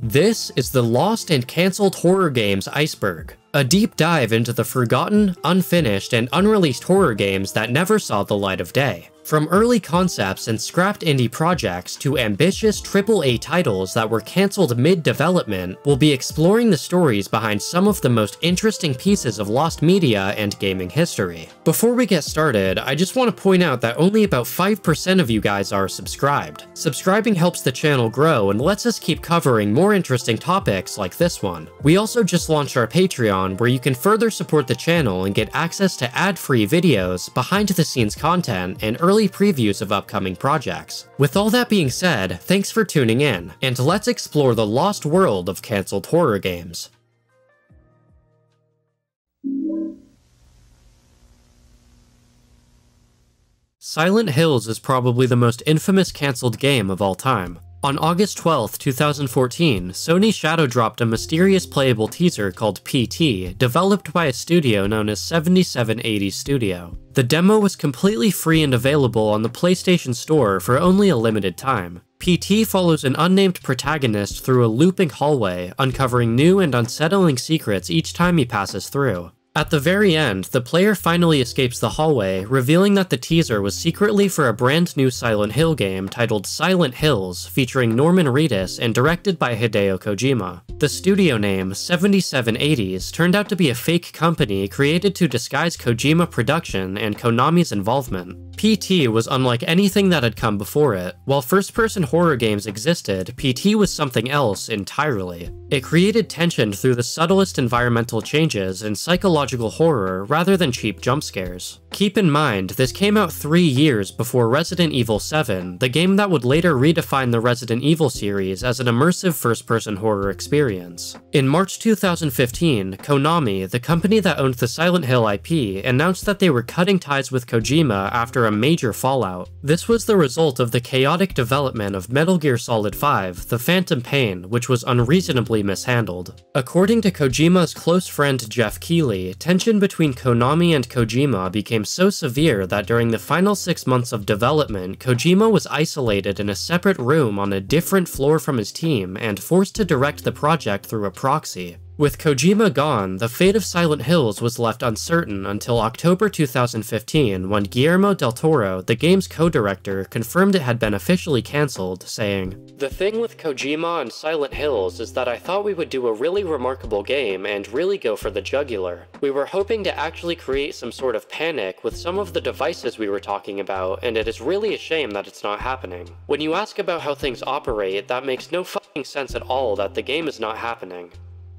This is the lost and cancelled horror games Iceberg, a deep dive into the forgotten, unfinished, and unreleased horror games that never saw the light of day. From early concepts and scrapped indie projects to ambitious AAA titles that were cancelled mid-development, we'll be exploring the stories behind some of the most interesting pieces of lost media and gaming history. Before we get started, I just want to point out that only about 5% of you guys are subscribed. Subscribing helps the channel grow and lets us keep covering more interesting topics like this one. We also just launched our Patreon, where you can further support the channel and get access to ad-free videos, behind-the-scenes content, and early previews of upcoming projects. With all that being said, thanks for tuning in, and let's explore the lost world of cancelled horror games. Silent Hills is probably the most infamous cancelled game of all time. On August 12, 2014, Sony shadow dropped a mysterious playable teaser called PT, developed by a studio known as 7780 Studio. The demo was completely free and available on the PlayStation Store for only a limited time. PT follows an unnamed protagonist through a looping hallway, uncovering new and unsettling secrets each time he passes through. At the very end, the player finally escapes the hallway, revealing that the teaser was secretly for a brand new Silent Hill game titled Silent Hills, featuring Norman Reedus and directed by Hideo Kojima. The studio name, 7780s, turned out to be a fake company created to disguise Kojima production and Konami's involvement. PT was unlike anything that had come before it. While first-person horror games existed, PT was something else entirely. It created tension through the subtlest environmental changes and psychological horror rather than cheap jump scares. Keep in mind, this came out 3 years before Resident Evil 7, the game that would later redefine the Resident Evil series as an immersive first-person horror experience. In March 2015, Konami, the company that owned the Silent Hill IP, announced that they were cutting ties with Kojima after a major fallout. This was the result of the chaotic development of Metal Gear Solid 5, The Phantom Pain, which was unreasonably mishandled. According to Kojima's close friend Jeff Keighley, tension between Konami and Kojima became so severe that during the final 6 months of development, Kojima was isolated in a separate room on a different floor from his team and forced to direct the project through a proxy. With Kojima gone, the fate of Silent Hills was left uncertain until October 2015 when Guillermo del Toro, the game's co-director, confirmed it had been officially cancelled, saying, "The thing with Kojima and Silent Hills is that I thought we would do a really remarkable game and really go for the jugular. We were hoping to actually create some sort of panic with some of the devices we were talking about, and it is really a shame that it's not happening. When you ask about how things operate, that makes no fucking sense at all that the game is not happening."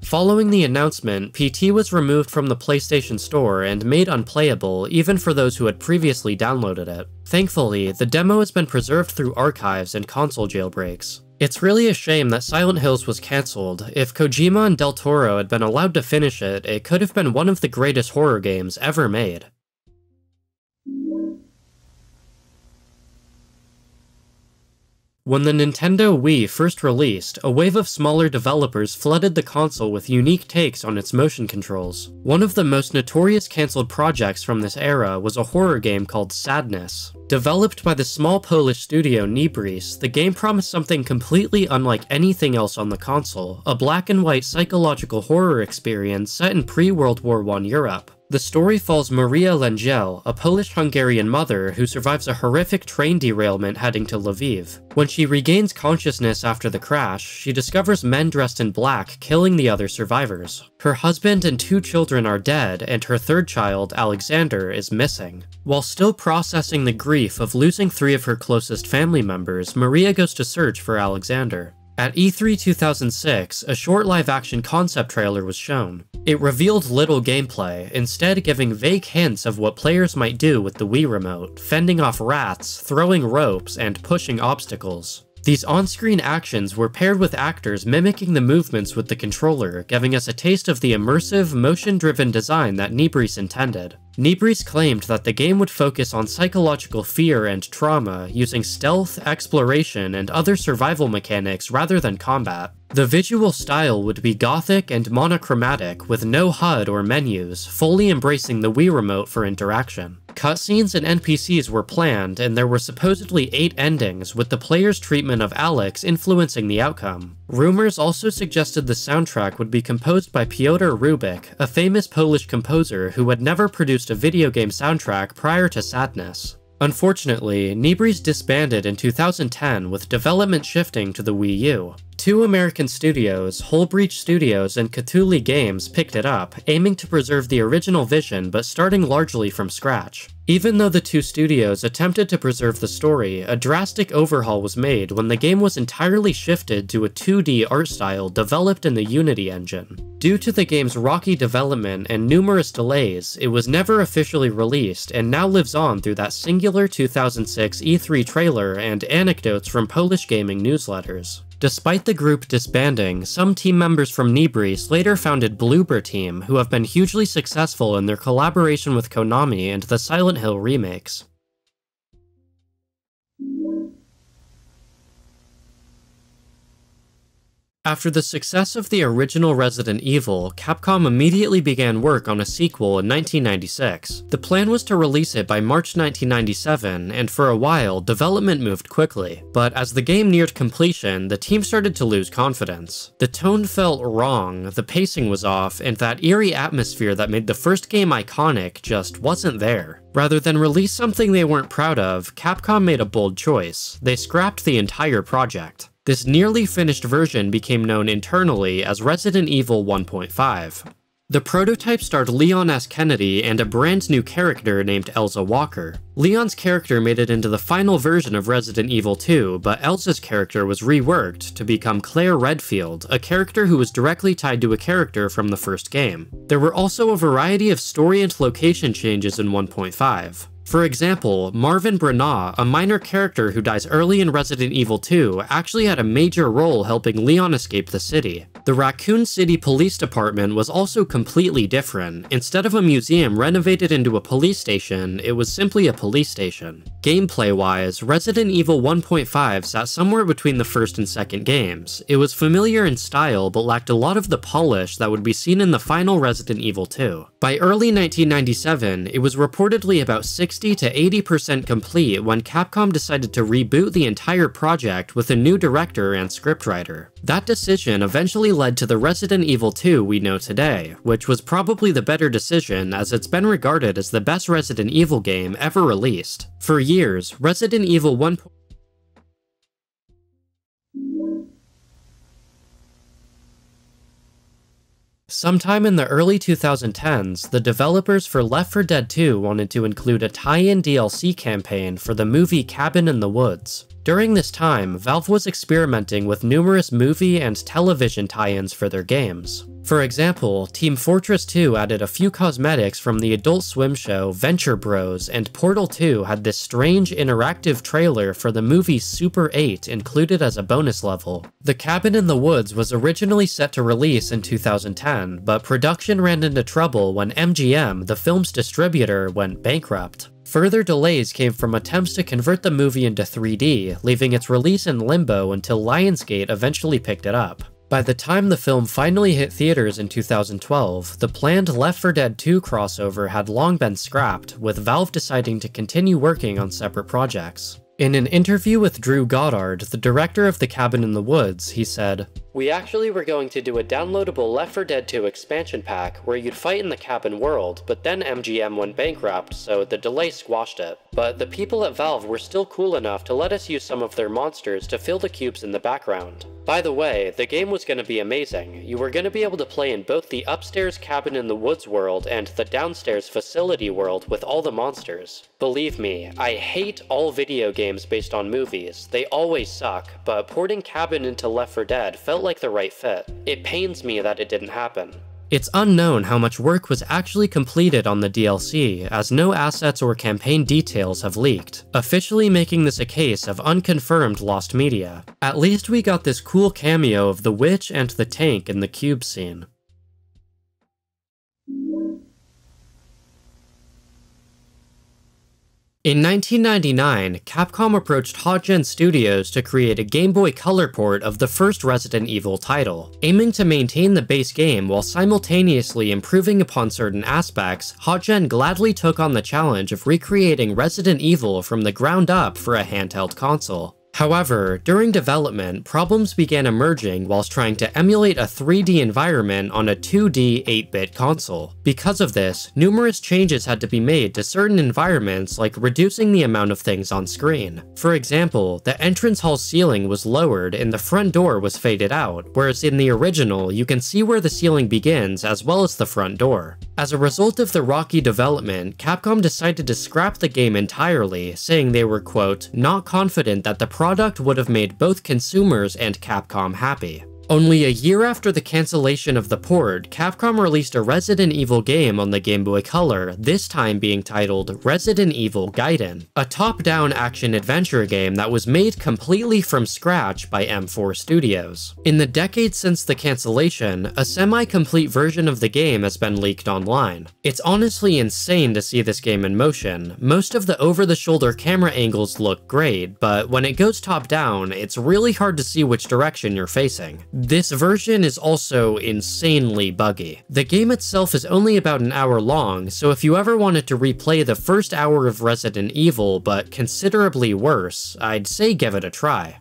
Following the announcement, PT was removed from the PlayStation Store and made unplayable even for those who had previously downloaded it. Thankfully, the demo has been preserved through archives and console jailbreaks. It's really a shame that Silent Hills was cancelled. If Kojima and Del Toro had been allowed to finish it, it could have been one of the greatest horror games ever made. When the Nintendo Wii first released, a wave of smaller developers flooded the console with unique takes on its motion controls. One of the most notorious cancelled projects from this era was a horror game called Sadness. Developed by the small Polish studio Nibris, the game promised something completely unlike anything else on the console, a black and white psychological horror experience set in pre-World War I Europe. The story follows Maria Lengel, a Polish-Hungarian mother who survives a horrific train derailment heading to Lviv. When she regains consciousness after the crash, she discovers men dressed in black killing the other survivors. Her husband and 2 children are dead, and her 3rd child, Alexander, is missing. While still processing the grief of losing 3 of her closest family members, Maria goes to search for Alexander. At E3 2006, a short live-action concept trailer was shown. It revealed little gameplay, instead giving vague hints of what players might do with the Wii Remote, fending off rats, throwing ropes, and pushing obstacles. These on-screen actions were paired with actors mimicking the movements with the controller, giving us a taste of the immersive, motion-driven design that Nibris intended. Nibris claimed that the game would focus on psychological fear and trauma, using stealth, exploration, and other survival mechanics rather than combat. The visual style would be gothic and monochromatic, with no HUD or menus, fully embracing the Wii Remote for interaction. Cutscenes and NPCs were planned, and there were supposedly 8 endings, with the player's treatment of Alex influencing the outcome. Rumors also suggested the soundtrack would be composed by Piotr Rubik, a famous Polish composer who had never produced a video game soundtrack prior to Sadness. Unfortunately, Nibres disbanded in 2010 with development shifting to the Wii U. 2 American studios, Holebreach Studios and Cthulhu Games, picked it up, aiming to preserve the original vision but starting largely from scratch. Even though the 2 studios attempted to preserve the story, a drastic overhaul was made when the game was entirely shifted to a 2D art style developed in the Unity engine. Due to the game's rocky development and numerous delays, it was never officially released and now lives on through that singular 2006 E3 trailer and anecdotes from Polish gaming newsletters. Despite the group disbanding, some team members from Nibres later founded Bloober Team, who have been hugely successful in their collaboration with Konami and the Silent Hill remakes. After the success of the original Resident Evil, Capcom immediately began work on a sequel in 1996. The plan was to release it by March 1997, and for a while, development moved quickly. But as the game neared completion, the team started to lose confidence. The tone felt wrong, the pacing was off, and that eerie atmosphere that made the first game iconic just wasn't there. Rather than release something they weren't proud of, Capcom made a bold choice. They scrapped the entire project. This nearly finished version became known internally as Resident Evil 1.5. The prototype starred Leon S. Kennedy and a brand new character named Elza Walker. Leon's character made it into the final version of Resident Evil 2, but Elza's character was reworked to become Claire Redfield, a character who was directly tied to a character from the first game. There were also a variety of story and location changes in 1.5. For example, Marvin Branagh, a minor character who dies early in Resident Evil 2, actually had a major role helping Leon escape the city. The Raccoon City Police Department was also completely different. Instead of a museum renovated into a police station, it was simply a police station. Gameplay-wise, Resident Evil 1.5 sat somewhere between the first and second games. It was familiar in style, but lacked a lot of the polish that would be seen in the final Resident Evil 2. By early 1997, it was reportedly about 60 to 80% complete when Capcom decided to reboot the entire project with a new director and scriptwriter. That decision eventually led to the Resident Evil 2 we know today, which was probably the better decision as it's been regarded as the best Resident Evil game ever released. For years, Resident Evil 1. Sometime in the early 2010s, the developers for Left 4 Dead 2 wanted to include a tie-in DLC campaign for the movie Cabin in the Woods. During this time, Valve was experimenting with numerous movie and television tie-ins for their games. For example, Team Fortress 2 added a few cosmetics from the Adult Swim show Venture Bros, and Portal 2 had this strange interactive trailer for the movie Super 8 included as a bonus level. The Cabin in the Woods was originally set to release in 2010, but production ran into trouble when MGM, the film's distributor, went bankrupt. Further delays came from attempts to convert the movie into 3D, leaving its release in limbo until Lionsgate eventually picked it up. By the time the film finally hit theaters in 2012, the planned Left 4 Dead 2 crossover had long been scrapped, with Valve deciding to continue working on separate projects. In an interview with Drew Goddard, the director of The Cabin in the Woods, he said, "We actually were going to do a downloadable Left 4 Dead 2 expansion pack where you'd fight in the cabin world, but then MGM went bankrupt, so the delay squashed it. But the people at Valve were still cool enough to let us use some of their monsters to fill the cubes in the background. By the way, the game was going to be amazing. You were going to be able to play in both the upstairs Cabin in the Woods world and the downstairs facility world with all the monsters. Believe me, I hate all video games based on movies. They always suck, but porting Cabin into Left 4 Dead felt like the right fit. It pains me that it didn't happen." It's unknown how much work was actually completed on the DLC, as no assets or campaign details have leaked, officially making this a case of unconfirmed lost media. At least we got this cool cameo of the witch and the tank in the cube scene. In 1999, Capcom approached Hotgen Studios to create a Game Boy Color port of the first Resident Evil title. Aiming to maintain the base game while simultaneously improving upon certain aspects, Hotgen gladly took on the challenge of recreating Resident Evil from the ground up for a handheld console. However, during development, problems began emerging whilst trying to emulate a 3D environment on a 2D 8-bit console. Because of this, numerous changes had to be made to certain environments, like reducing the amount of things on screen. For example, the entrance hall ceiling was lowered and the front door was faded out, whereas in the original, you can see where the ceiling begins as well as the front door. As a result of the rocky development, Capcom decided to scrap the game entirely, saying they were, quote, not confident that the product would have made both consumers and Capcom happy. Only a year after the cancellation of the port, Capcom released a Resident Evil game on the Game Boy Color, this time being titled Resident Evil Gaiden, a top-down action-adventure game that was made completely from scratch by M4 Studios. In the decades since the cancellation, a semi-complete version of the game has been leaked online. It's honestly insane to see this game in motion. Most of the over-the-shoulder camera angles look great, but when it goes top-down, it's really hard to see which direction you're facing. This version is also insanely buggy. The game itself is only about an hour long, so if you ever wanted to replay the first hour of Resident Evil, but considerably worse, I'd say give it a try.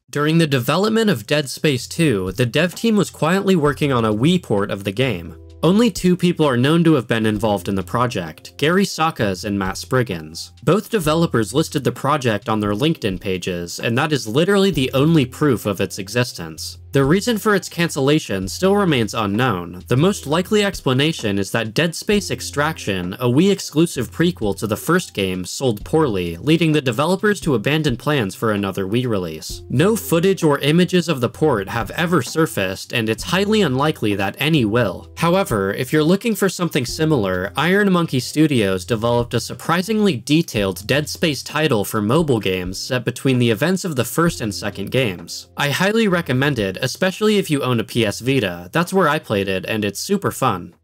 During the development of Dead Space 2, the dev team was quietly working on a Wii port of the game. Only two people are known to have been involved in the project, Gary Sakas and Matt Spriggans. Both developers listed the project on their LinkedIn pages, and that is literally the only proof of its existence. The reason for its cancellation still remains unknown. The most likely explanation is that Dead Space Extraction, a Wii-exclusive prequel to the first game, sold poorly, leading the developers to abandon plans for another Wii release. No footage or images of the port have ever surfaced, and it's highly unlikely that any will. However, if you're looking for something similar, Iron Monkey Studios developed a surprisingly detailed Dead Space title for mobile games set between the events of the first and second games. I highly recommend it, especially if you own a PS Vita. That's where I played it, and it's super fun.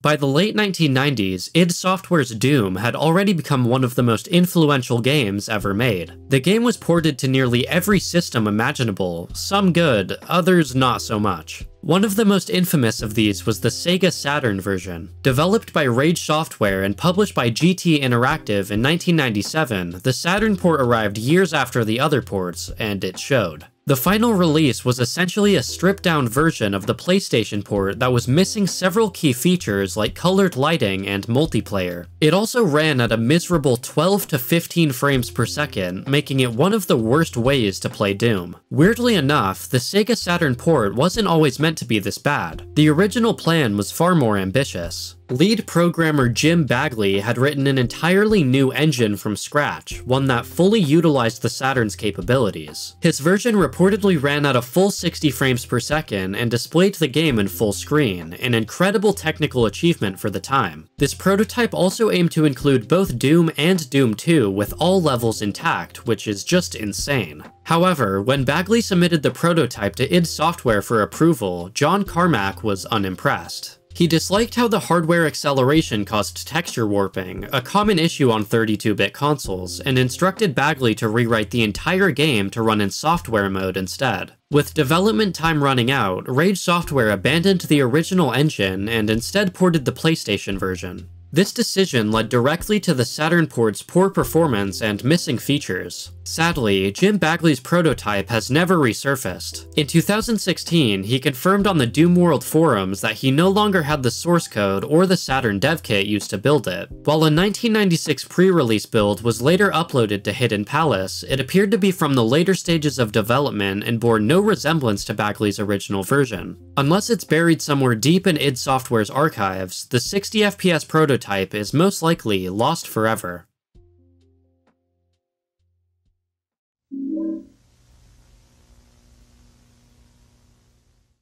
By the late 1990s, id Software's Doom had already become one of the most influential games ever made. The game was ported to nearly every system imaginable, some good, others not so much. One of the most infamous of these was the Sega Saturn version. Developed by Rage Software and published by GT Interactive in 1997, the Saturn port arrived years after the other ports, and it showed. The final release was essentially a stripped-down version of the PlayStation port that was missing several key features like colored lighting and multiplayer. It also ran at a miserable 12 to 15 frames per second, making it one of the worst ways to play Doom. Weirdly enough, the Sega Saturn port wasn't always meant to be this bad. The original plan was far more ambitious. Lead programmer Jim Bagley had written an entirely new engine from scratch, one that fully utilized the Saturn's capabilities. His version reportedly ran at a full 60 frames per second and displayed the game in full screen, an incredible technical achievement for the time. This prototype also aimed to include both Doom and Doom 2 with all levels intact, which is just insane. However, when Bagley submitted the prototype to id Software for approval, John Carmack was unimpressed. He disliked how the hardware acceleration caused texture warping, a common issue on 32-bit consoles, and instructed Bagley to rewrite the entire game to run in software mode instead. With development time running out, Rage Software abandoned the original engine and instead ported the PlayStation version. This decision led directly to the Saturn port's poor performance and missing features. Sadly, Jim Bagley's prototype has never resurfaced. In 2016, he confirmed on the Doom World forums that he no longer had the source code or the Saturn dev kit used to build it. While a 1996 pre-release build was later uploaded to Hidden Palace, it appeared to be from the later stages of development and bore no resemblance to Bagley's original version. Unless it's buried somewhere deep in id Software's archives, the 60 FPS prototype is most likely lost forever.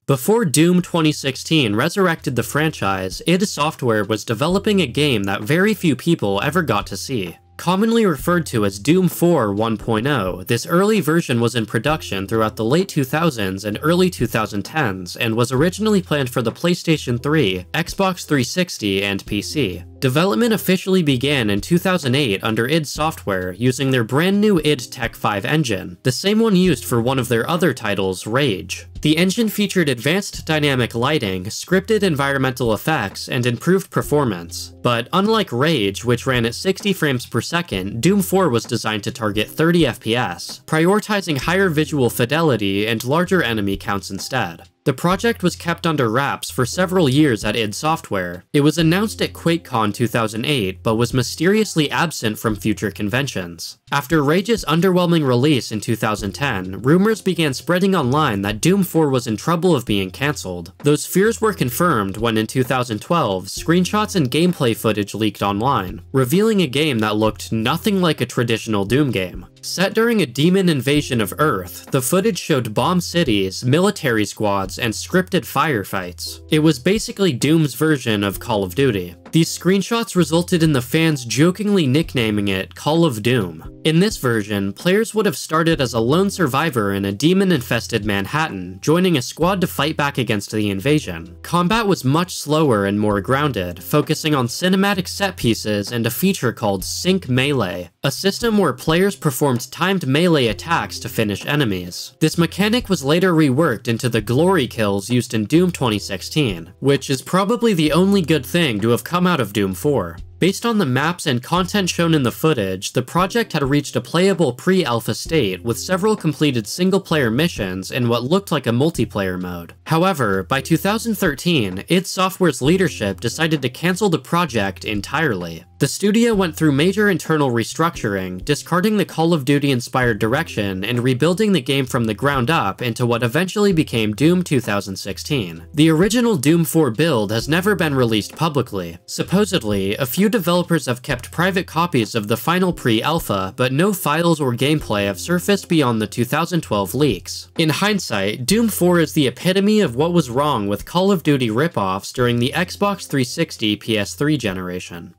Before Doom 2016 resurrected the franchise, id Software was developing a game that very few people ever got to see. Commonly referred to as Doom 4 1.0, this early version was in production throughout the late 2000s and early 2010s and was originally planned for the PlayStation 3, Xbox 360, and PC. Development officially began in 2008 under id Software using their brand new id Tech 5 engine, the same one used for one of their other titles, Rage. The engine featured advanced dynamic lighting, scripted environmental effects, and improved performance. But unlike Rage, which ran at 60 frames per second, Doom 4 was designed to target 30 FPS, prioritizing higher visual fidelity and larger enemy counts instead. The project was kept under wraps for several years at id Software. It was announced at QuakeCon 2008, but was mysteriously absent from future conventions. After Rage's underwhelming release in 2010, rumors began spreading online that Doom 4 was in trouble of being cancelled. Those fears were confirmed when in 2012, screenshots and gameplay footage leaked online, revealing a game that looked nothing like a traditional Doom game. Set during a demon invasion of Earth, the footage showed bombed cities, military squads, and scripted firefights. It was basically Doom's version of Call of Duty. These screenshots resulted in the fans jokingly nicknaming it Call of Doom. In this version, players would have started as a lone survivor in a demon-infested Manhattan, joining a squad to fight back against the invasion. Combat was much slower and more grounded, focusing on cinematic set pieces and a feature called Sync Melee, a system where players performed timed melee attacks to finish enemies. This mechanic was later reworked into the glory kills used in Doom 2016, which is probably the only good thing to have come out of Doom 4. Based on the maps and content shown in the footage, the project had reached a playable pre-alpha state with several completed single-player missions in what looked like a multiplayer mode. However, by 2013, id Software's leadership decided to cancel the project entirely. The studio went through major internal restructuring, discarding the Call of Duty-inspired direction and rebuilding the game from the ground up into what eventually became Doom 2016. The original Doom 4 build has never been released publicly. Supposedly, a few developers have kept private copies of the final pre-alpha, but no files or gameplay have surfaced beyond the 2012 leaks. In hindsight, Doom 4 is the epitome of what was wrong with Call of Duty ripoffs during the Xbox 360 PS3 generation.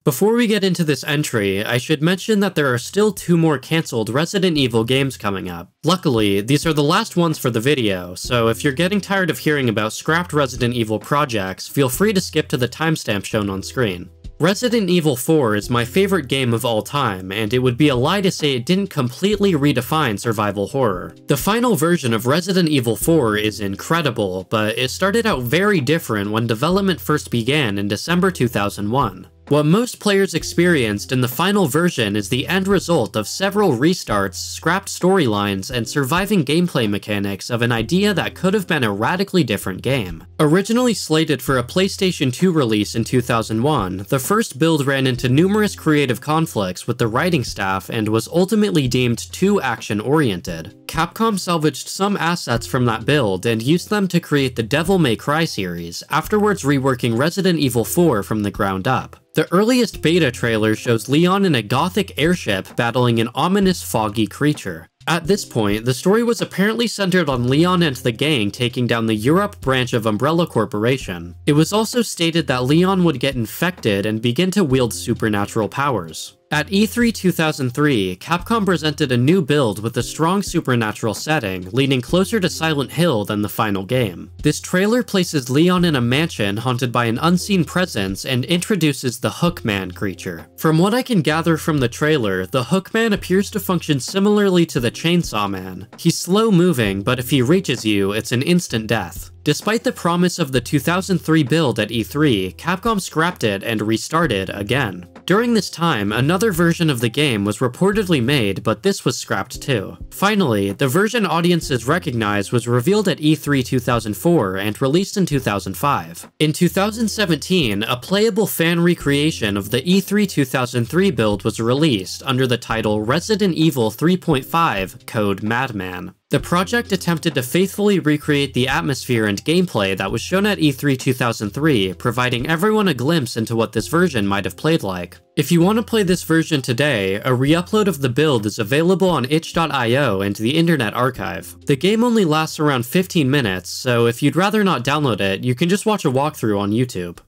Before we get into this entry, I should mention that there are still 2 more cancelled Resident Evil games coming up. Luckily, these are the last ones for the video, so if you're getting tired of hearing about scrapped Resident Evil projects, feel free to skip to the timestamp shown on screen. Resident Evil 4 is my favorite game of all time, and it would be a lie to say it didn't completely redefine survival horror. The final version of Resident Evil 4 is incredible, but it started out very different when development first began in December 2001. What most players experienced in the final version is the end result of several restarts, scrapped storylines, and surviving gameplay mechanics of an idea that could have been a radically different game. Originally slated for a PlayStation 2 release in 2001, the first build ran into numerous creative conflicts with the writing staff and was ultimately deemed too action-oriented. Capcom salvaged some assets from that build and used them to create the Devil May Cry series, afterwards reworking Resident Evil 4 from the ground up. The earliest beta trailer shows Leon in a gothic airship battling an ominous foggy creature. At this point, the story was apparently centered on Leon and the gang taking down the Europe branch of Umbrella Corporation. It was also stated that Leon would get infected and begin to wield supernatural powers. At E3 2003, Capcom presented a new build with a strong supernatural setting, leaning closer to Silent Hill than the final game. This trailer places Leon in a mansion haunted by an unseen presence and introduces the Hookman creature. From what I can gather from the trailer, the Hookman appears to function similarly to the Chainsaw Man. He's slow-moving, but if he reaches you, it's an instant death. Despite the promise of the 2003 build at E3, Capcom scrapped it and restarted again. During this time, another version of the game was reportedly made, but this was scrapped too. Finally, the version audiences recognized was revealed at E3 2004 and released in 2005. In 2017, a playable fan recreation of the E3 2003 build was released under the title Resident Evil 3.5 Code Madman. The project attempted to faithfully recreate the atmosphere and gameplay that was shown at E3 2003, providing everyone a glimpse into what this version might have played like. If you want to play this version today, a re-upload of the build is available on itch.io and the Internet Archive. The game only lasts around 15 minutes, so if you'd rather not download it, you can just watch a walkthrough on YouTube.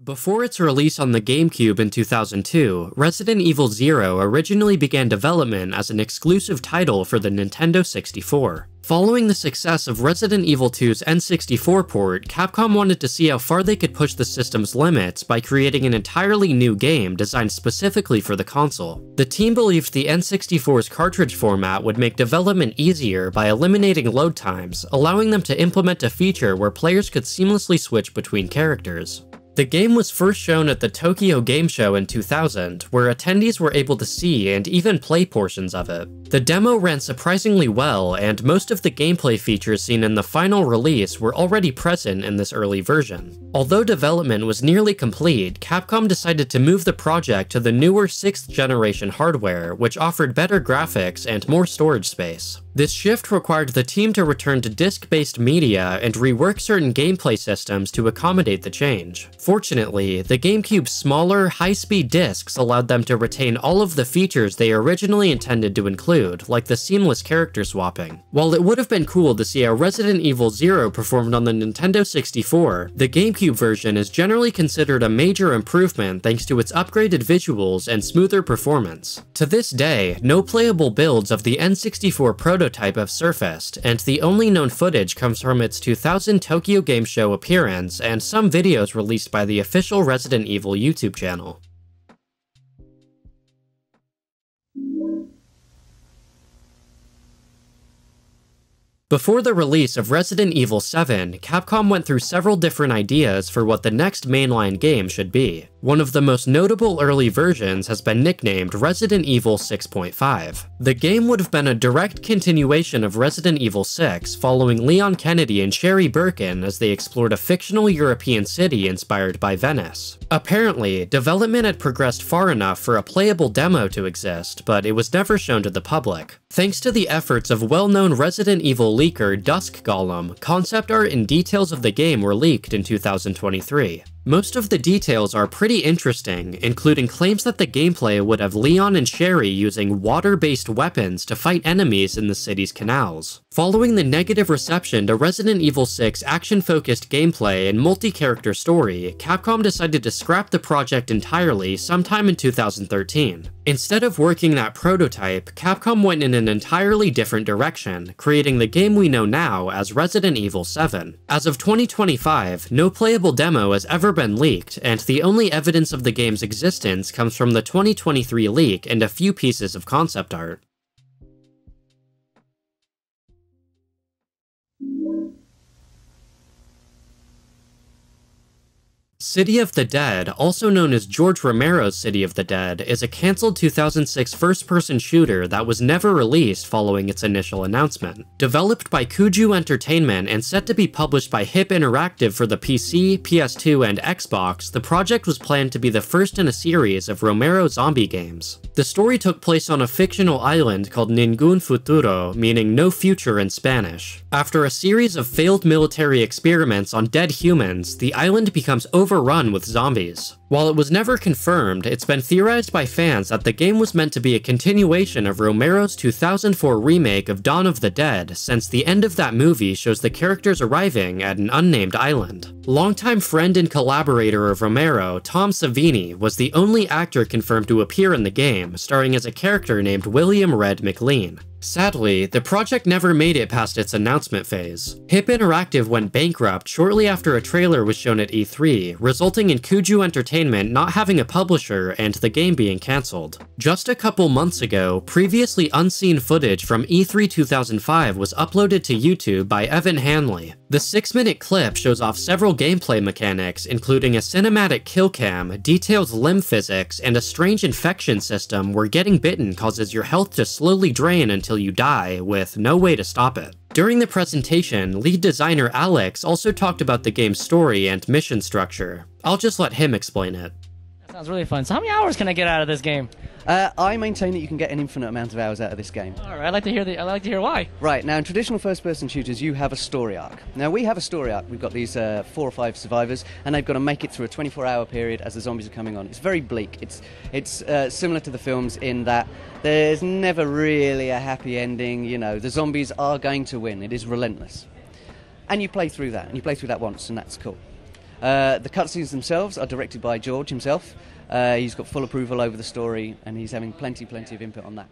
Before its release on the GameCube in 2002, Resident Evil 0 originally began development as an exclusive title for the Nintendo 64. Following the success of Resident Evil 2's N64 port, Capcom wanted to see how far they could push the system's limits by creating an entirely new game designed specifically for the console. The team believed the N64's cartridge format would make development easier by eliminating load times, allowing them to implement a feature where players could seamlessly switch between characters. The game was first shown at the Tokyo Game Show in 2000, where attendees were able to see and even play portions of it. The demo ran surprisingly well, and most of the gameplay features seen in the final release were already present in this early version. Although development was nearly complete, Capcom decided to move the project to the newer 6th generation hardware, which offered better graphics and more storage space. This shift required the team to return to disc-based media and rework certain gameplay systems to accommodate the change. Fortunately, the GameCube's smaller, high-speed discs allowed them to retain all of the features they originally intended to include, like the seamless character swapping. While it would have been cool to see how Resident Evil 0 performed on the Nintendo 64, the GameCube version is generally considered a major improvement thanks to its upgraded visuals and smoother performance. To this day, no playable builds of the N64 prototype have surfaced, and the only known footage comes from its 2000 Tokyo Game Show appearance and some videos released by the official Resident Evil YouTube channel. Before the release of Resident Evil 7, Capcom went through several different ideas for what the next mainline game should be. One of the most notable early versions has been nicknamed Resident Evil 6.5. The game would have been a direct continuation of Resident Evil 6, following Leon Kennedy and Sherry Birkin as they explored a fictional European city inspired by Venice. Apparently, development had progressed far enough for a playable demo to exist, but it was never shown to the public. Thanks to the efforts of well-known Resident Evil leaker Dusk Golem, concept art and details of the game were leaked in 2023. Most of the details are pretty interesting, including claims that the gameplay would have Leon and Sherry using water-based weapons to fight enemies in the city's canals. Following the negative reception to Resident Evil 6 action-focused gameplay and multi-character story, Capcom decided to scrap the project entirely sometime in 2013. Instead of working that prototype, Capcom went in an entirely different direction, creating the game we know now as Resident Evil 7. As of 2025, no playable demo has ever been leaked, and the only evidence of the game's existence comes from the 2023 leak and a few pieces of concept art. City of the Dead, also known as George Romero's City of the Dead, is a cancelled 2006 first-person shooter that was never released following its initial announcement. Developed by Kuju Entertainment and set to be published by Hip Interactive for the PC, PS2, and Xbox, the project was planned to be the first in a series of Romero zombie games. The story took place on a fictional island called Ningún Futuro, meaning no future in Spanish. After a series of failed military experiments on dead humans, the island becomes overrun with zombies. While it was never confirmed, it's been theorized by fans that the game was meant to be a continuation of Romero's 2004 remake of Dawn of the Dead, since the end of that movie shows the characters arriving at an unnamed island. Longtime friend and collaborator of Romero, Tom Savini, was the only actor confirmed to appear in the game, starring as a character named William Red McLean. Sadly, the project never made it past its announcement phase. Hip Interactive went bankrupt shortly after a trailer was shown at E3, resulting in Kuju Entertainment not having a publisher and the game being cancelled. Just a couple months ago, previously unseen footage from E3 2005 was uploaded to YouTube by Evan Hanley. The 6-minute clip shows off several gameplay mechanics, including a cinematic kill cam, detailed limb physics, and a strange infection system where getting bitten causes your health to slowly drain until you die, with no way to stop it. During the presentation, lead designer Alex also talked about the game's story and mission structure. I'll just let him explain it. Sounds really fun. So how many hours can I get out of this game? I maintain that you can get an infinite amount of hours out of this game. All right, I'd like to hear why. Right, now in traditional first-person shooters, you have a story arc. Now we have a story arc. We've got these 4 or 5 survivors, and they've got to make it through a 24-hour period as the zombies are coming on. It's very bleak. It's similar to the films in that there's never really a happy ending. You know, the zombies are going to win. It is relentless. And you play through that, and you play through that once, and that's cool. The cutscenes themselves are directed by George himself. He's got full approval over the story, and he's having plenty of input on that.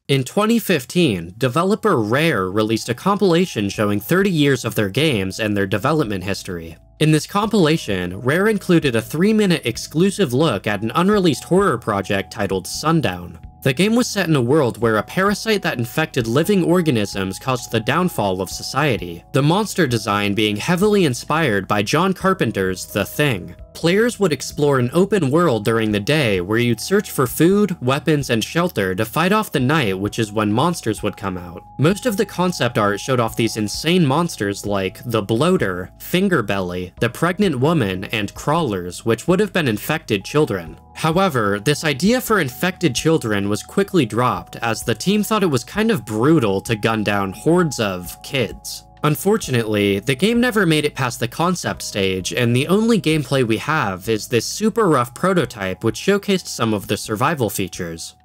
In 2015, developer Rare released a compilation showing 30 years of their games and their development history. In this compilation, Rare included a 3-minute exclusive look at an unreleased horror project titled Sundown. The game was set in a world where a parasite that infected living organisms caused the downfall of society, the monster design being heavily inspired by John Carpenter's The Thing. Players would explore an open world during the day where you'd search for food, weapons, and shelter to fight off the night, which is when monsters would come out. Most of the concept art showed off these insane monsters like the Bloater, Fingerbelly, the Pregnant Woman, and Crawlers, which would have been infected children. However, this idea for infected children was quickly dropped, as the team thought it was kind of brutal to gun down hordes of kids. Unfortunately, the game never made it past the concept stage, and the only gameplay we have is this super rough prototype which showcased some of the survival features.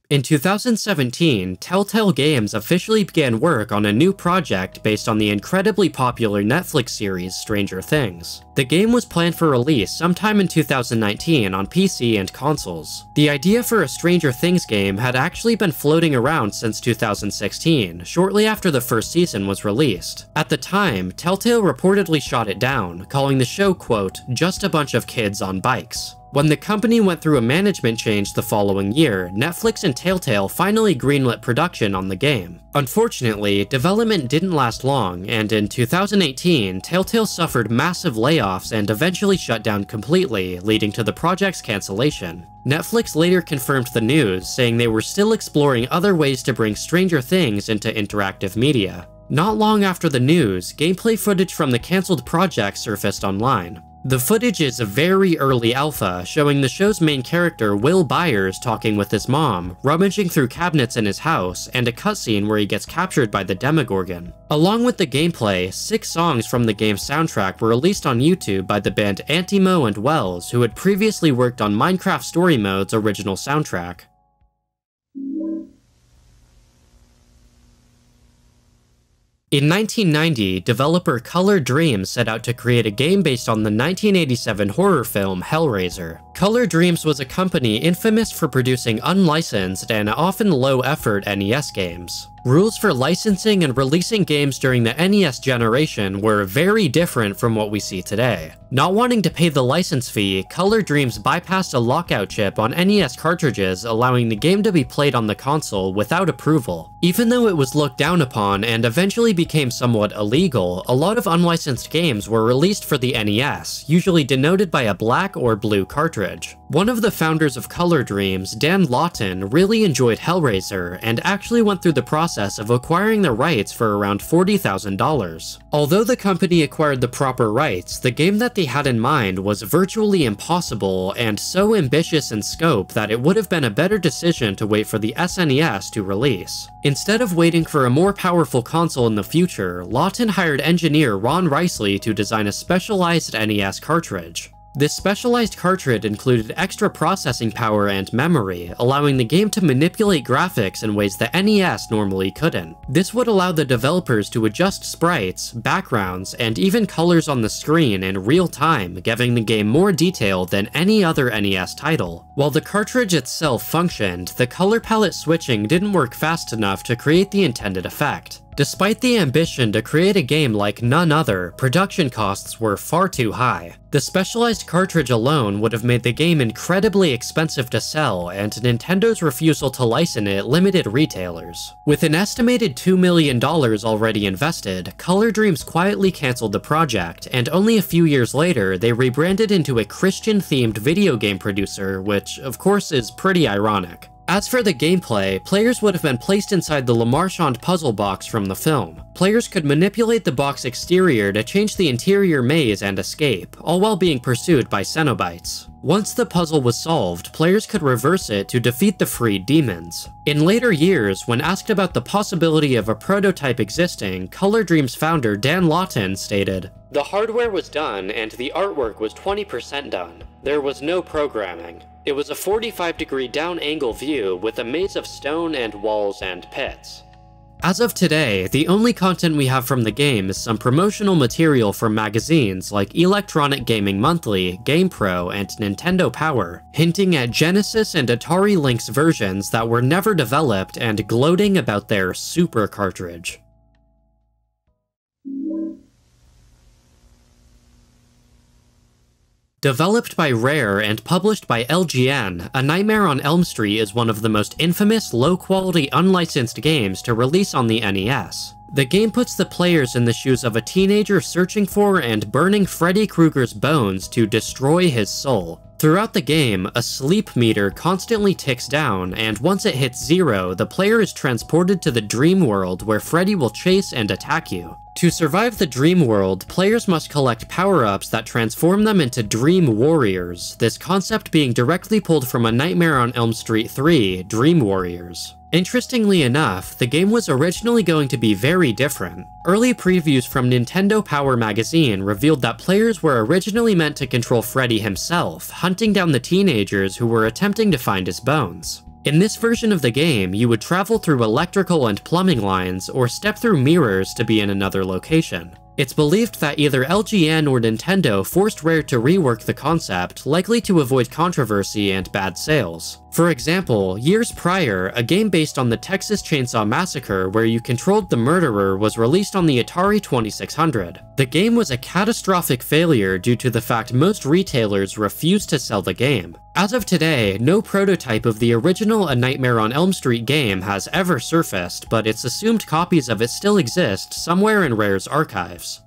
In 2017, Telltale Games officially began work on a new project based on the incredibly popular Netflix series Stranger Things. The game was planned for release sometime in 2019 on PC and consoles. The idea for a Stranger Things game had actually been floating around since 2016, shortly after the first season was released. At the time, Telltale reportedly shot it down, calling the show, quote, "just a bunch of kids on bikes." When the company went through a management change the following year, Netflix and Telltale finally greenlit production on the game. Unfortunately, development didn't last long, and in 2018, Telltale suffered massive layoffs and eventually shut down completely, leading to the project's cancellation. Netflix later confirmed the news, saying they were still exploring other ways to bring Stranger Things into interactive media. Not long after the news, gameplay footage from the cancelled project surfaced online. The footage is a very early alpha, showing the show's main character Will Byers talking with his mom, rummaging through cabinets in his house, and a cutscene where he gets captured by the Demogorgon. Along with the gameplay, 6 songs from the game's soundtrack were released on YouTube by the band Antimo and Wells, who had previously worked on Minecraft Story Mode's original soundtrack. In 1990, developer Color Dreams set out to create a game based on the 1987 horror film Hellraiser. Color Dreams was a company infamous for producing unlicensed and often low-effort NES games. Rules for licensing and releasing games during the NES generation were very different from what we see today. Not wanting to pay the license fee, Color Dreams bypassed a lockout chip on NES cartridges, allowing the game to be played on the console without approval. Even though it was looked down upon and eventually became somewhat illegal, a lot of unlicensed games were released for the NES, usually denoted by a black or blue cartridge. One of the founders of Color Dreams, Dan Lawton, really enjoyed Hellraiser and actually went through the process of acquiring the rights for around $40,000. Although the company acquired the proper rights, the game that they had in mind was virtually impossible and so ambitious in scope that it would have been a better decision to wait for the SNES to release. Instead of waiting for a more powerful console in the future, Lawton hired engineer Ron Risley to design a specialized NES cartridge. This specialized cartridge included extra processing power and memory, allowing the game to manipulate graphics in ways the NES normally couldn't. This would allow the developers to adjust sprites, backgrounds, and even colors on the screen in real time, giving the game more detail than any other NES title. While the cartridge itself functioned, the color palette switching didn't work fast enough to create the intended effect. Despite the ambition to create a game like none other, production costs were far too high. The specialized cartridge alone would have made the game incredibly expensive to sell, and Nintendo's refusal to license it limited retailers. With an estimated $2 million already invested, Color Dreams quietly canceled the project, and only a few years later, they rebranded into a Christian-themed video game producer, which, of course, is pretty ironic. As for the gameplay, players would have been placed inside the Le Marchand puzzle box from the film. Players could manipulate the box exterior to change the interior maze and escape, all while being pursued by Cenobites. Once the puzzle was solved, players could reverse it to defeat the freed demons. In later years, when asked about the possibility of a prototype existing, Color Dreams founder Dan Lawton stated, "The hardware was done and the artwork was 20% done. There was no programming. It was a 45-degree down-angle view with a maze of stone and walls and pits." As of today, the only content we have from the game is some promotional material from magazines like Electronic Gaming Monthly, GamePro, and Nintendo Power, hinting at Genesis and Atari Lynx versions that were never developed and gloating about their super cartridge. Developed by Rare and published by LGN, A Nightmare on Elm Street is one of the most infamous, low-quality, unlicensed games to release on the NES. The game puts the players in the shoes of a teenager searching for and burning Freddy Krueger's bones to destroy his soul. Throughout the game, a sleep meter constantly ticks down, and once it hits 0, the player is transported to the dream world where Freddy will chase and attack you. To survive the dream world, players must collect power-ups that transform them into Dream Warriors, this concept being directly pulled from A Nightmare on Elm Street 3, Dream Warriors. Interestingly enough, the game was originally going to be very different. Early previews from Nintendo Power magazine revealed that players were originally meant to control Freddy himself, hunting down the teenagers who were attempting to find his bones. In this version of the game, you would travel through electrical and plumbing lines, or step through mirrors to be in another location. It's believed that either LGN or Nintendo forced Rare to rework the concept, likely to avoid controversy and bad sales. For example, years prior, a game based on the Texas Chainsaw Massacre where you controlled the murderer was released on the Atari 2600. The game was a catastrophic failure due to the fact most retailers refused to sell the game. As of today, no prototype of the original A Nightmare on Elm Street game has ever surfaced, but it's assumed copies of it still exist somewhere in Rare's archives.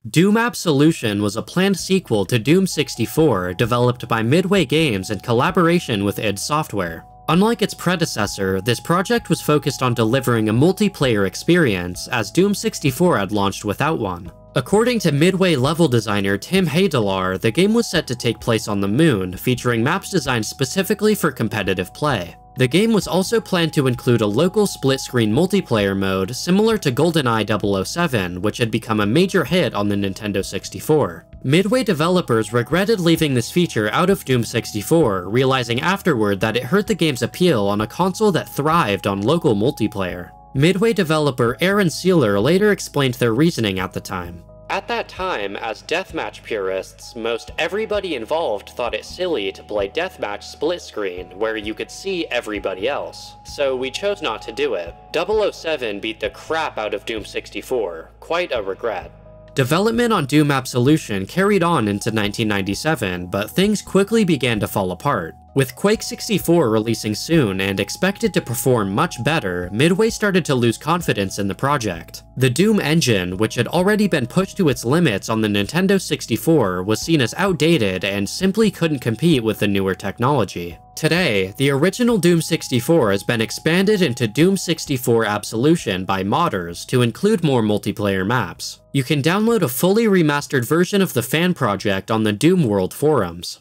Doom Absolution was a planned sequel to Doom 64, developed by Midway Games in collaboration with id Software. Unlike its predecessor, this project was focused on delivering a multiplayer experience, as Doom 64 had launched without one. According to Midway level designer Tim Hadelar, the game was set to take place on the moon, featuring maps designed specifically for competitive play. The game was also planned to include a local split-screen multiplayer mode similar to GoldenEye 007, which had become a major hit on the Nintendo 64. Midway developers regretted leaving this feature out of Doom 64, realizing afterward that it hurt the game's appeal on a console that thrived on local multiplayer. Midway developer Aaron Sealer later explained their reasoning at the time. "At that time, as deathmatch purists, most everybody involved thought it silly to play deathmatch split screen, where you could see everybody else. So we chose not to do it. 007 beat the crap out of Doom 64. Quite a regret." Development on Doom Absolution carried on into 1997, but things quickly began to fall apart. With Quake 64 releasing soon and expected to perform much better, Midway started to lose confidence in the project. The Doom engine, which had already been pushed to its limits on the Nintendo 64, was seen as outdated and simply couldn't compete with the newer technology. Today, the original Doom 64 has been expanded into Doom 64 Absolution by modders to include more multiplayer maps. You can download a fully remastered version of the fan project on the Doom World forums.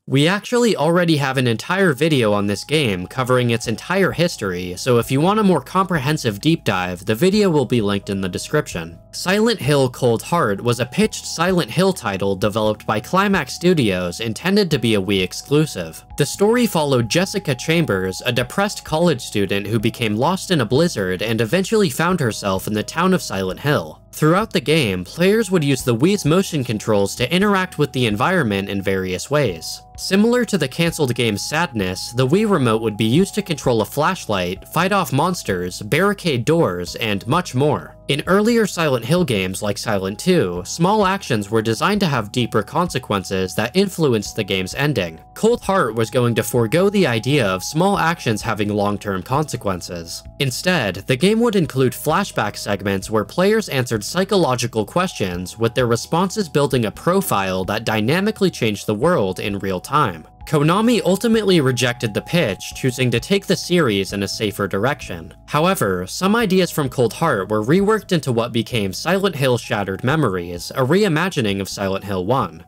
We actually already have an entire video on this game covering its entire history, so if you want a more comprehensive deep dive, the video will be linked in the description. Silent Hill Cold Heart was a pitched Silent Hill title developed by Climax Studios intended to be a Wii exclusive. The story followed Jessica Chambers, a depressed college student who became lost in a blizzard and eventually found herself in the town of Silent Hill. Throughout the game, players would use the Wii's motion controls to interact with the environment in various ways. Similar to the cancelled game's Sadness, the Wii remote would be used to control a flashlight, fight off monsters, barricade doors, and much more. In earlier Silent Hill games like Silent 2, small actions were designed to have deeper consequences that influenced the game's ending. Cold Heart was going to forego the idea of small actions having long-term consequences. Instead, the game would include flashback segments where players answered psychological questions, with their responses building a profile that dynamically changed the world in real time. Konami ultimately rejected the pitch, choosing to take the series in a safer direction. However, some ideas from Cold Heart were reworked into what became Silent Hill Shattered Memories, a reimagining of Silent Hill 1.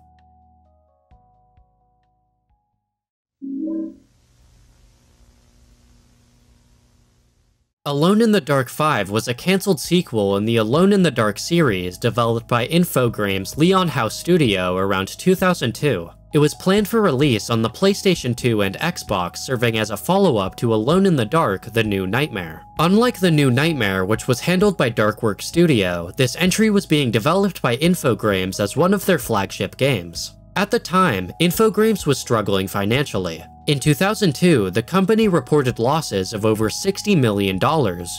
Alone in the Dark 5 was a cancelled sequel in the Alone in the Dark series developed by Infogrames' Leon House Studio around 2002. It was planned for release on the PlayStation 2 and Xbox, serving as a follow-up to Alone in the Dark: The New Nightmare. Unlike The New Nightmare, which was handled by Darkworks Studio, this entry was being developed by Infogrames as one of their flagship games. At the time, Infogrames was struggling financially. In 2002, the company reported losses of over $60 million,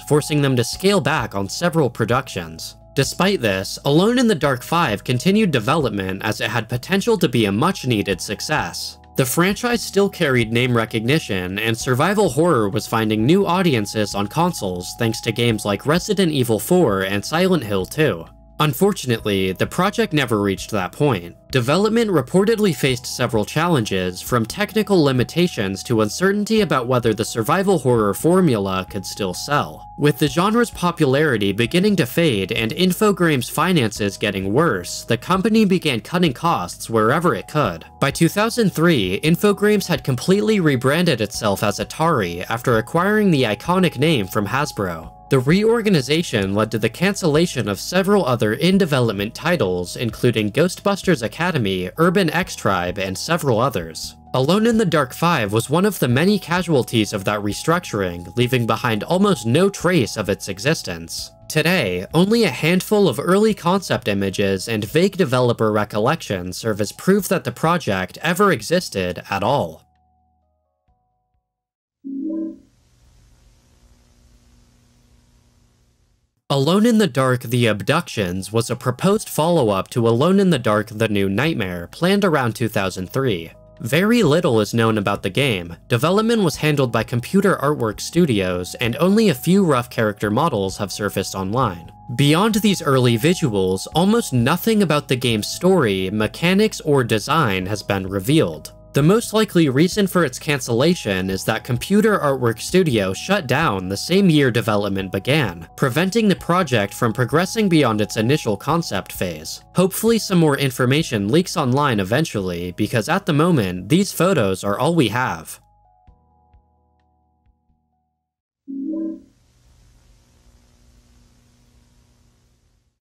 forcing them to scale back on several productions. Despite this, Alone in the Dark 5 continued development as it had potential to be a much-needed success. The franchise still carried name recognition, and survival horror was finding new audiences on consoles thanks to games like Resident Evil 4 and Silent Hill 2. Unfortunately, the project never reached that point. Development reportedly faced several challenges, from technical limitations to uncertainty about whether the survival horror formula could still sell. With the genre's popularity beginning to fade and Infogrames' finances getting worse, the company began cutting costs wherever it could. By 2003, Infogrames had completely rebranded itself as Atari after acquiring the iconic name from Hasbro. The reorganization led to the cancellation of several other in-development titles, including Ghostbusters Academy, Urban X-Tribe, and several others. Alone in the Dark 5 was one of the many casualties of that restructuring, leaving behind almost no trace of its existence. Today, only a handful of early concept images and vague developer recollections serve as proof that the project ever existed at all. Alone in the Dark: The Abductions was a proposed follow-up to Alone in the Dark: The New Nightmare, planned around 2003. Very little is known about the game. Development was handled by Computer Artwork Studios, and only a few rough character models have surfaced online. Beyond these early visuals, almost nothing about the game's story, mechanics, or design has been revealed. The most likely reason for its cancellation is that Computer Artwork Studio shut down the same year development began, preventing the project from progressing beyond its initial concept phase. Hopefully some more information leaks online eventually, because at the moment, these photos are all we have.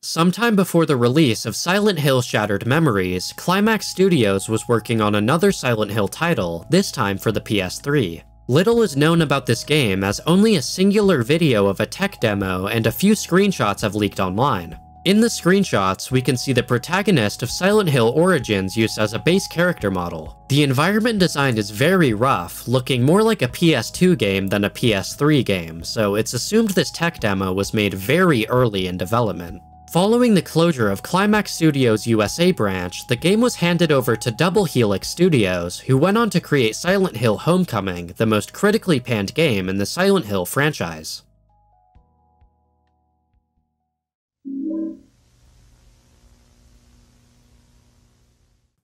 Sometime before the release of Silent Hill Shattered Memories, Climax Studios was working on another Silent Hill title, this time for the PS3. Little is known about this game, as only a singular video of a tech demo and a few screenshots have leaked online. In the screenshots, we can see the protagonist of Silent Hill Origins used as a base character model. The environment design is very rough, looking more like a PS2 game than a PS3 game, so it's assumed this tech demo was made very early in development. Following the closure of Climax Studios' USA branch, the game was handed over to Double Helix Studios, who went on to create Silent Hill Homecoming, the most critically panned game in the Silent Hill franchise.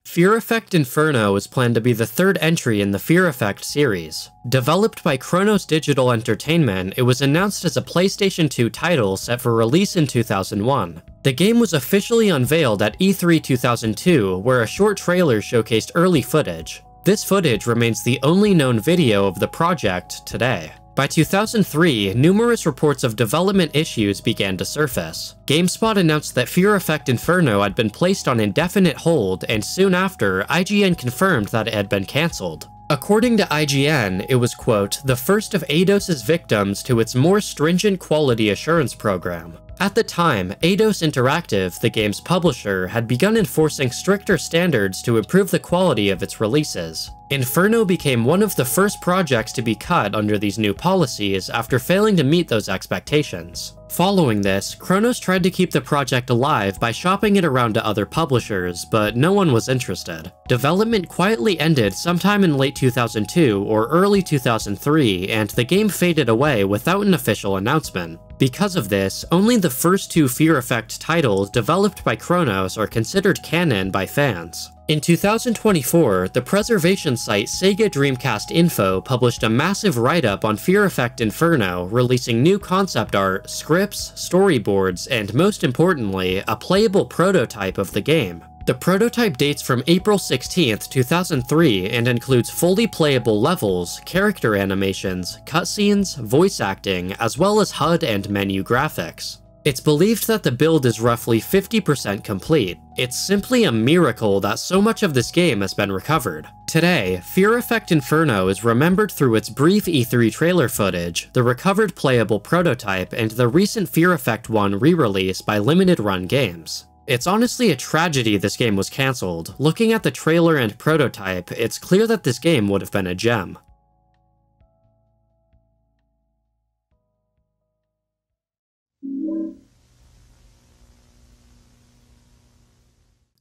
Fear Effect Inferno is planned to be the third entry in the Fear Effect series. Developed by Kronos Digital Entertainment, it was announced as a PlayStation 2 title set for release in 2001. The game was officially unveiled at E3 2002, where a short trailer showcased early footage. This footage remains the only known video of the project today. By 2003, numerous reports of development issues began to surface. GameSpot announced that Fear Effect Inferno had been placed on indefinite hold, and soon after, IGN confirmed that it had been cancelled. According to IGN, it was, quote, the first of Eidos's victims to its more stringent quality assurance program. At the time, Eidos Interactive, the game's publisher, had begun enforcing stricter standards to improve the quality of its releases. Inferno became one of the first projects to be cut under these new policies after failing to meet those expectations. Following this, Chronos tried to keep the project alive by shopping it around to other publishers, but no one was interested. Development quietly ended sometime in late 2002 or early 2003, and the game faded away without an official announcement. Because of this, only the first two Fear Effect titles developed by Chronos are considered canon by fans. In 2024, the preservation site Sega Dreamcast Info published a massive write-up on Fear Effect Inferno, releasing new concept art, scripts, storyboards, and most importantly, a playable prototype of the game. The prototype dates from April 16, 2003 and includes fully playable levels, character animations, cutscenes, voice acting, as well as HUD and menu graphics. It's believed that the build is roughly 50% complete. It's simply a miracle that so much of this game has been recovered. Today, Fear Effect Inferno is remembered through its brief E3 trailer footage, the recovered playable prototype, and the recent Fear Effect 1 re-release by Limited Run Games. It's honestly a tragedy this game was cancelled. Looking at the trailer and prototype, it's clear that this game would have been a gem.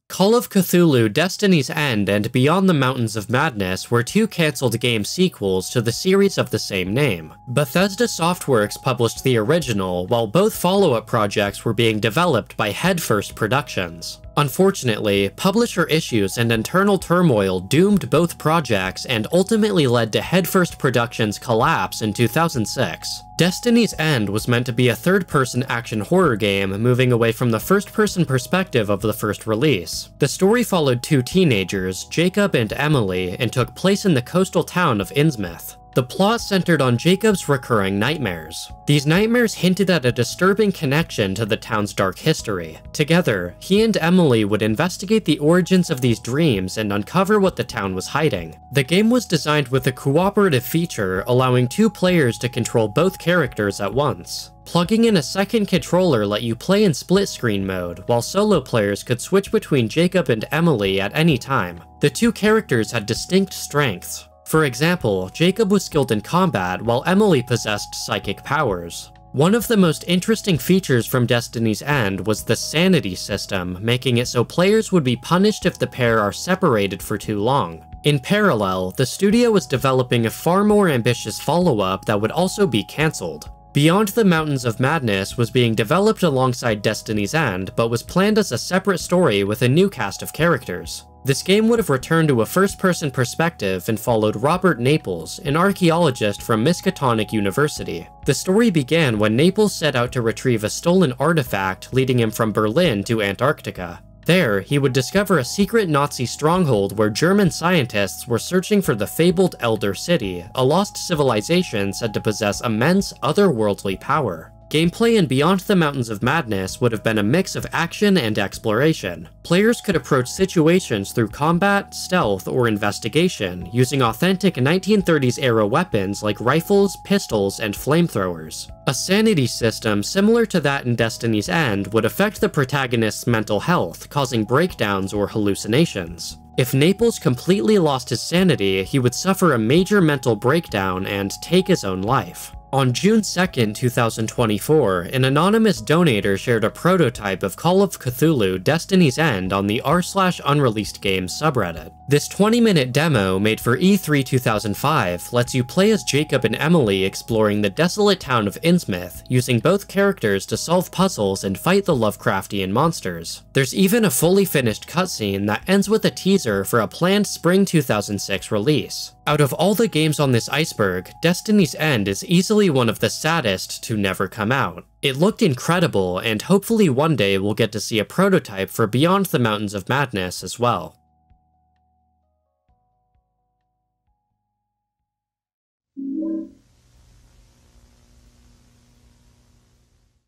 Call of Cthulhu: Destiny's End and Beyond the Mountains of Madness were two cancelled game sequels to the series of the same name. Bethesda Softworks published the original, while both follow-up projects were being developed by Headfirst Productions. Unfortunately, publisher issues and internal turmoil doomed both projects and ultimately led to Headfirst Productions' collapse in 2006. Destiny's End was meant to be a third-person action horror game, moving away from the first-person perspective of the first release. The story followed two teenagers, Jacob and Emily, and took place in the coastal town of Innsmouth. The plot centered on Jacob's recurring nightmares. These nightmares hinted at a disturbing connection to the town's dark history. Together, he and Emily would investigate the origins of these dreams and uncover what the town was hiding. The game was designed with a cooperative feature, allowing two players to control both characters at once. Plugging in a second controller let you play in split-screen mode, while solo players could switch between Jacob and Emily at any time. The two characters had distinct strengths. For example, Jacob was skilled in combat, while Emily possessed psychic powers. One of the most interesting features from Destiny's End was the sanity system, making it so players would be punished if the pair are separated for too long. In parallel, the studio was developing a far more ambitious follow-up that would also be cancelled. Beyond the Mountains of Madness was being developed alongside Destiny's End, but was planned as a separate story with a new cast of characters. This game would have returned to a first-person perspective and followed Robert Naples, an archaeologist from Miskatonic University. The story began when Naples set out to retrieve a stolen artifact, leading him from Berlin to Antarctica. There, he would discover a secret Nazi stronghold where German scientists were searching for the fabled Elder City, a lost civilization said to possess immense otherworldly power. Gameplay in Beyond the Mountains of Madness would have been a mix of action and exploration. Players could approach situations through combat, stealth, or investigation, using authentic 1930s-era weapons like rifles, pistols, and flamethrowers. A sanity system similar to that in Destiny's End would affect the protagonist's mental health, causing breakdowns or hallucinations. If Naples completely lost his sanity, he would suffer a major mental breakdown and take his own life. On June 2, 2024, an anonymous donator shared a prototype of Call of Cthulhu: Destiny's End on the r/unreleased games subreddit. This 20-minute demo, made for E3 2005, lets you play as Jacob and Emily exploring the desolate town of Innsmouth, using both characters to solve puzzles and fight the Lovecraftian monsters. There's even a fully finished cutscene that ends with a teaser for a planned spring 2006 release. Out of all the games on this iceberg, Destiny's End is easily one of the saddest to never come out. It looked incredible, and hopefully one day we'll get to see a prototype for Beyond the Mountains of Madness as well.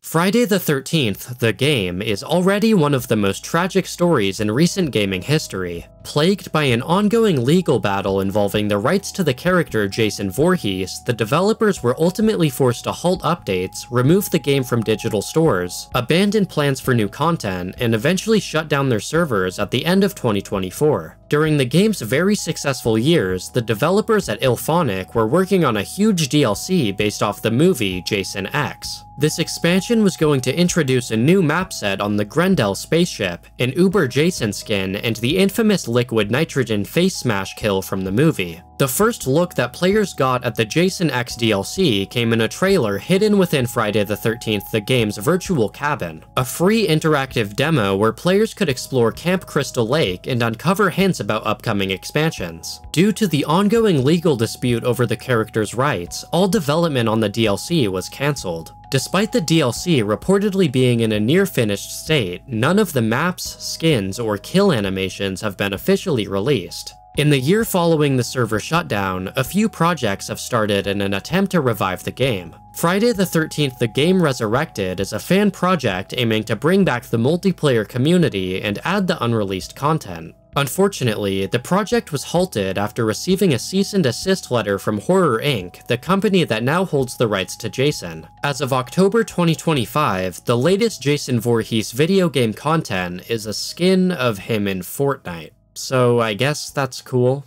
Friday the 13th, the game, is already one of the most tragic stories in recent gaming history. Plagued by an ongoing legal battle involving the rights to the character Jason Voorhees, the developers were ultimately forced to halt updates, remove the game from digital stores, abandon plans for new content, and eventually shut down their servers at the end of 2024. During the game's very successful years, the developers at IllFonic were working on a huge DLC based off the movie Jason X. This expansion was going to introduce a new map set on the Grendel spaceship, an Uber Jason skin, and the infamous liquid nitrogen face smash kill from the movie. The first look that players got at the Jason X DLC came in a trailer hidden within Friday the 13th, the game's virtual cabin, a free interactive demo where players could explore Camp Crystal Lake and uncover hints about upcoming expansions. Due to the ongoing legal dispute over the character's rights, all development on the DLC was cancelled. Despite the DLC reportedly being in a near-finished state, none of the maps, skins, or kill animations have been officially released. In the year following the server shutdown, a few projects have started in an attempt to revive the game. Friday the 13th, The Game Resurrected is a fan project aiming to bring back the multiplayer community and add the unreleased content. Unfortunately, the project was halted after receiving a cease and desist letter from Horror Inc., the company that now holds the rights to Jason. As of October 2025, the latest Jason Voorhees video game content is a skin of him in Fortnite. So I guess that's cool.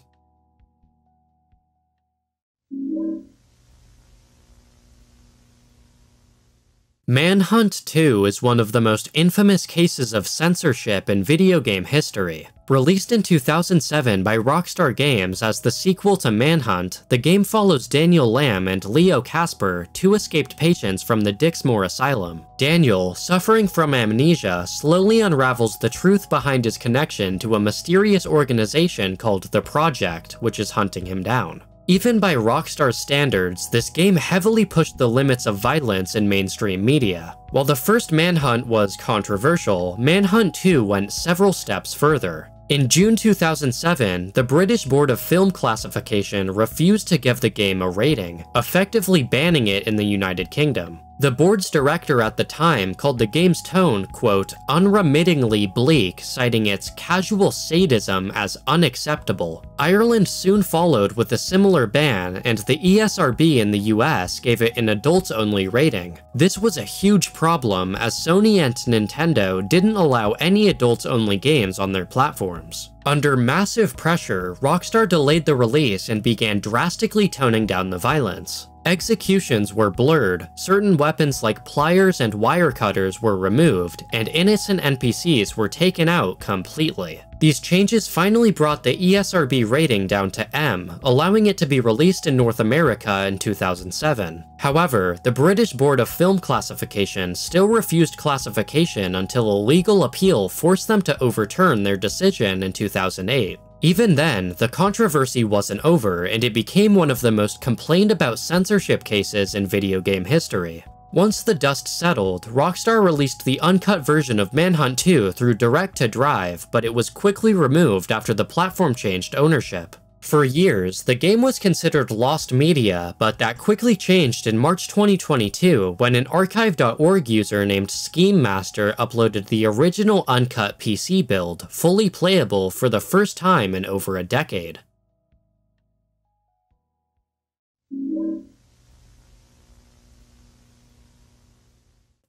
Manhunt 2 is one of the most infamous cases of censorship in video game history. Released in 2007 by Rockstar Games as the sequel to Manhunt, the game follows Daniel Lamb and Leo Casper, two escaped patients from the Dixmoor Asylum. Daniel, suffering from amnesia, slowly unravels the truth behind his connection to a mysterious organization called The Project, which is hunting him down. Even by Rockstar's standards, this game heavily pushed the limits of violence in mainstream media. While the first Manhunt was controversial, Manhunt 2 went several steps further. In June 2007, the British Board of Film Classification refused to give the game a rating, effectively banning it in the United Kingdom. The board's director at the time called the game's tone, quote, unremittingly bleak, citing its casual sadism as unacceptable. Ireland soon followed with a similar ban, and the ESRB in the US gave it an adults-only rating. This was a huge problem, as Sony and Nintendo didn't allow any adults-only games on their platforms. Under massive pressure, Rockstar delayed the release and began drastically toning down the violence. Executions were blurred, certain weapons like pliers and wire cutters were removed, and innocent NPCs were taken out completely. These changes finally brought the ESRB rating down to M, allowing it to be released in North America in 2007. However, the British Board of Film Classification still refused classification until a legal appeal forced them to overturn their decision in 2008. Even then, the controversy wasn't over, and it became one of the most complained about censorship cases in video game history. Once the dust settled, Rockstar released the uncut version of Manhunt 2 through direct-to-drive, but it was quickly removed after the platform changed ownership. For years, the game was considered lost media, but that quickly changed in March 2022 when an archive.org user named Scheme Master uploaded the original uncut PC build, fully playable for the first time in over a decade.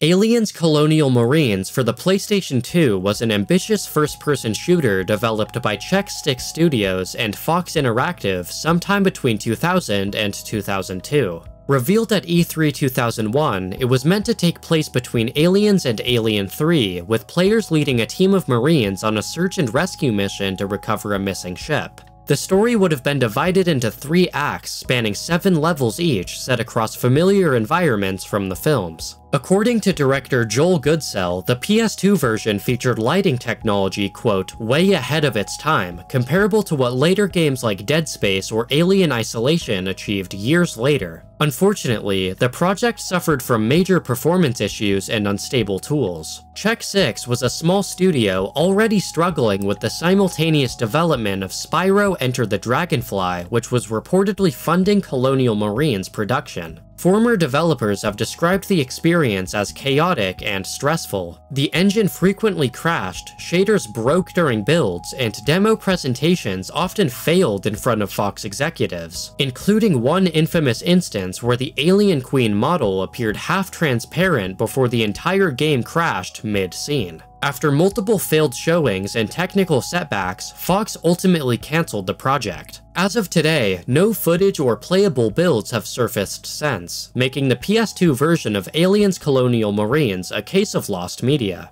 Aliens Colonial Marines for the PlayStation 2 was an ambitious first-person shooter developed by Check Stick Studios and Fox Interactive sometime between 2000 and 2002. Revealed at E3 2001, it was meant to take place between Aliens and Alien 3, with players leading a team of Marines on a search and rescue mission to recover a missing ship. The story would have been divided into 3 acts spanning 7 levels each, set across familiar environments from the films. According to director Joel Goodsell, the PS2 version featured lighting technology, quote, way ahead of its time, comparable to what later games like Dead Space or Alien Isolation achieved years later. Unfortunately, the project suffered from major performance issues and unstable tools. Check 6 was a small studio already struggling with the simultaneous development of Spyro Enter the Dragonfly, which was reportedly funding Colonial Marines production. Former developers have described the experience as chaotic and stressful. The engine frequently crashed, shaders broke during builds, and demo presentations often failed in front of Fox executives, including one infamous instance where the Alien Queen model appeared half-transparent before the entire game crashed mid-scene. After multiple failed showings and technical setbacks, Fox ultimately canceled the project. As of today, no footage or playable builds have surfaced since, making the PS2 version of Aliens Colonial Marines a case of lost media.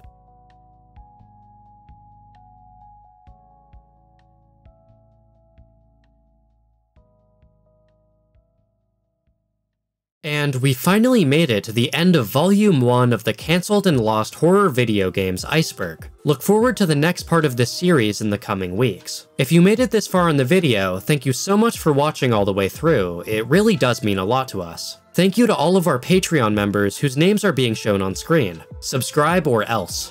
And we finally made it to the end of Volume 1 of the cancelled and lost horror video games Iceberg. Look forward to the next part of this series in the coming weeks. If you made it this far in the video, thank you so much for watching all the way through. It really does mean a lot to us. Thank you to all of our Patreon members whose names are being shown on screen. Subscribe or else.